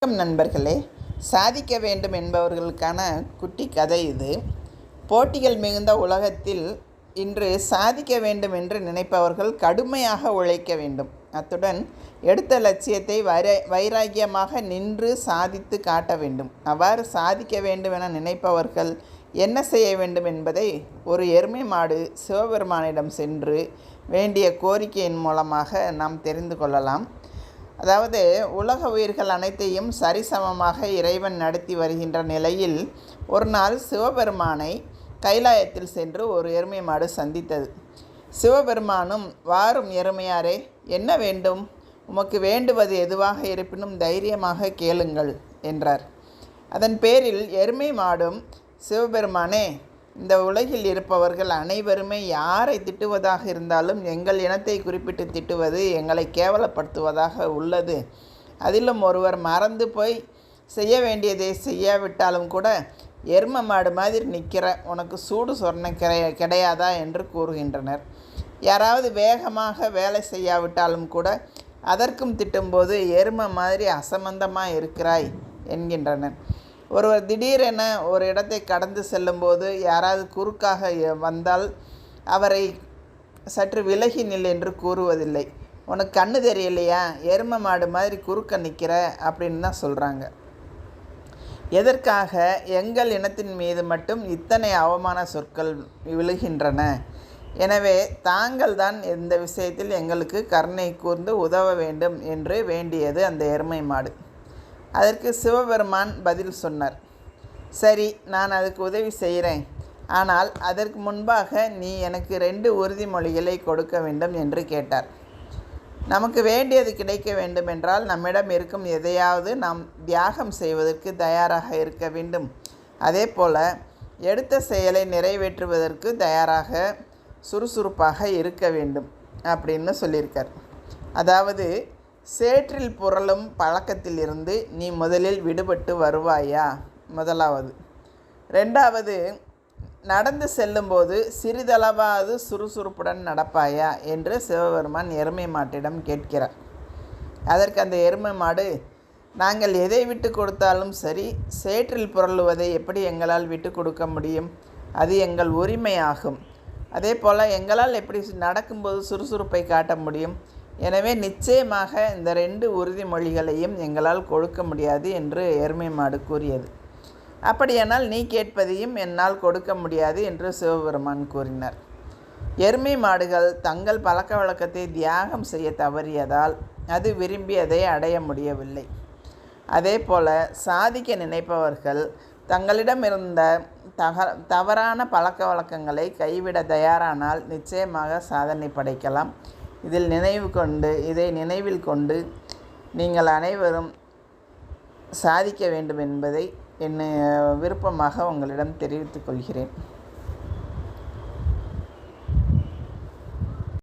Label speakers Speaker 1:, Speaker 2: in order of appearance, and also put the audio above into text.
Speaker 1: வணக்கம் நண்பர்களே. சாதிக்க வேண்டும் என்பவர்களுக்கான குட்டி கதை இது. போட்டிகள் மிகுந்த உலகத்தில் இன்று சாதிக்க வேண்டும் என்று நினைப்பவர்கள் கடுமையாக உழைக்க வேண்டும். அத்துடன் எடுத்த லட்சியத்தை வைராக்கியமாக நின்று சாதித்து காட்ட வேண்டும். அவ்வாறு சாதிக்க வேண்டும் என நினைப்பவர்கள் என்ன செய்ய வேண்டும் என்பதை ஒரு எருமை மாடு சிவபெருமானிடம் சென்று வேண்டிய கோரிக்கையின் மூலமாக நாம் தெரிந்து கொள்ளலாம். அதாவது, உலக உயிர்கள் அனைத்தையும் சரிசமமாக இறைவன் நடத்தி வருகின்ற நிலையில் ஒரு நாள் சிவபெருமானை கைலாயத்தில் சென்று ஒரு எருமை மாடு சந்தித்தது. சிவபெருமானும், வாரும் எருமையாரே, என்ன வேண்டும்? உமக்கு வேண்டுவது எதுவாக இருப்பினும் தைரியமாக கேளுங்கள் என்றார். அதன் பேரில் எருமை மாடும், சிவபெருமானே, இந்த உலகில் இருப்பவர்கள் அனைவருமே யாரை திட்டுவதாக இருந்தாலும் எங்கள் இனத்தை குறிப்பிட்டு திட்டுவது எங்களை கேவலப்படுத்துவதாக உள்ளது. அதிலும் ஒருவர் மறந்து போய் செய்ய வேண்டியதை செய்யாவிட்டாலும் கூட எருமை மாடு மாதிரி நிற்கிற உனக்கு சூடு சொரணை கிடையாதா என்று கூறுகின்றனர். யாராவது வேகமாக வேலை செய்யாவிட்டாலும் கூட அதற்கும் திட்டும்போது எருமை மாதிரி அசம்பந்தமாக இருக்கிறாய் என்கின்றனர். ஒருவர் திடீரென ஒரு இடத்தை கடந்து செல்லும்போது யாராவது குறுக்காக வந்தால் அவரை சற்று விலகி நில் என்று கூறுவதில்லை. உனக்கு கண்ணு தெரியலையா, எருமை மாடு மாதிரி குறுக்க நிற்கிற அப்படின்னு தான் சொல்கிறாங்க. எதற்காக எங்கள் இனத்தின் மீது மட்டும் இத்தனை அவமான சொற்கள் விழுகின்றன? எனவே தாங்கள் தான் இந்த விஷயத்தில் எங்களுக்கு கருணை கூர்ந்து உதவ வேண்டும் என்று வேண்டியது அந்த எருமை மாடு. அதற்கு சிவபெருமான் பதில் சொன்னார். சரி, நான் அதுக்கு உதவி செய்கிறேன். ஆனால் அதற்கு முன்பாக நீ எனக்கு 2 உறுதிமொழிகளை கொடுக்க வேண்டும் என்று கேட்டார். நமக்கு வேண்டியது கிடைக்க வேண்டுமென்றால் நம்மிடம் இருக்கும் எதையாவது நாம் தியாகம் செய்வதற்கு தயாராக இருக்க வேண்டும். அதே போல் எடுத்த செயலை நிறைவேற்றுவதற்கு தயாராக சுறுசுறுப்பாக இருக்க வேண்டும் அப்படின்னு சொல்லியிருக்கார். அதாவது, சேற்றில் புரளும் பழக்கத்திலிருந்து நீ முதலில் விடுபட்டு வருவாயா? முதலாவது. 2வது, நடந்து செல்லும்போது சிறிதளவாவது சுறுசுறுப்புடன் நடப்பாயா என்று சிவபெருமான் எருமை மாட்டிடம் கேட்கிறார். அதற்கு அந்த எருமை மாடு, நாங்கள் எதை விட்டு கொடுத்தாலும் சரி, சேற்றில் புரளுவதை எப்படி எங்களால் விட்டு கொடுக்க முடியும்? அது எங்கள் உரிமையாகும். அதே போல் எங்களால் எப்படி நடக்கும்போது சுறுசுறுப்பை காட்ட முடியும்? எனவே நிச்சயமாக இந்த 2 உறுதிமொழிகளையும் எங்களால் கொடுக்க முடியாது என்று எருமை மாடு கூறியது. அப்படியானால் நீ கேட்பதையும் என்னால் கொடுக்க முடியாது என்று சிவபெருமான் கூறினார். எருமை மாடுகள் தங்கள் பழக்க வழக்கத்தை தியாகம் செய்ய தவறியதால் அது விரும்பியதை அடைய முடியவில்லை. அதே போல் சாதிக்க நினைப்பவர்கள் தங்களிடம் இருந்த தவறான பழக்க வழக்கங்களை கைவிட தயாரானால் நிச்சயமாக சாதனை படைக்கலாம். இதை நினைவில் கொண்டு நீங்கள் அனைவரும் சாதிக்க வேண்டும் என்பதை விருப்பமாக உங்களிடம் தெரிவித்துக் கொள்கிறேன்.